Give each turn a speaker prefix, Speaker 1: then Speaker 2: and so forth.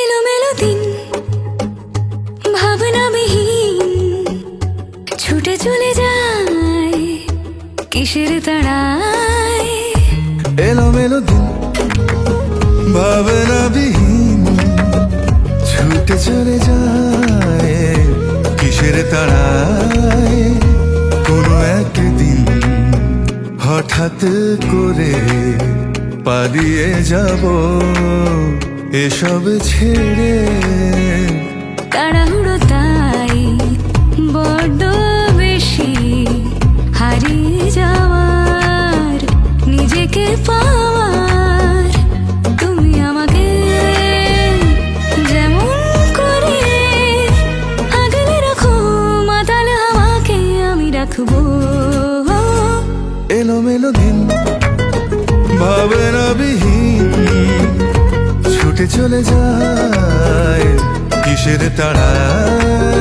Speaker 1: এলোমেলো দিন ভাবনাবিহীন ছুটে চলে যায় কিসের তাড়ায়।
Speaker 2: এলোমেলো দিন ভাবনাবিহীন ছুটে চলে যায় কিসের তাড়ায়। কোনো একদিন হঠাৎ করে পালিয়ে যাব এসব ছেড়ে।
Speaker 1: তাড়াহুড়ো তাই বড্ড বেশি হারিয়ে যাওয়ার নিজেকে পাওয়ার। তুমি আমাকে যেমন করে আগলে রাখো মাতাল হাওয়াকে আমি রাখবো।
Speaker 2: এলোমেলো দিন ভাবনাবিহীন ছুটে চলে যায় কিসের তাড়ায়।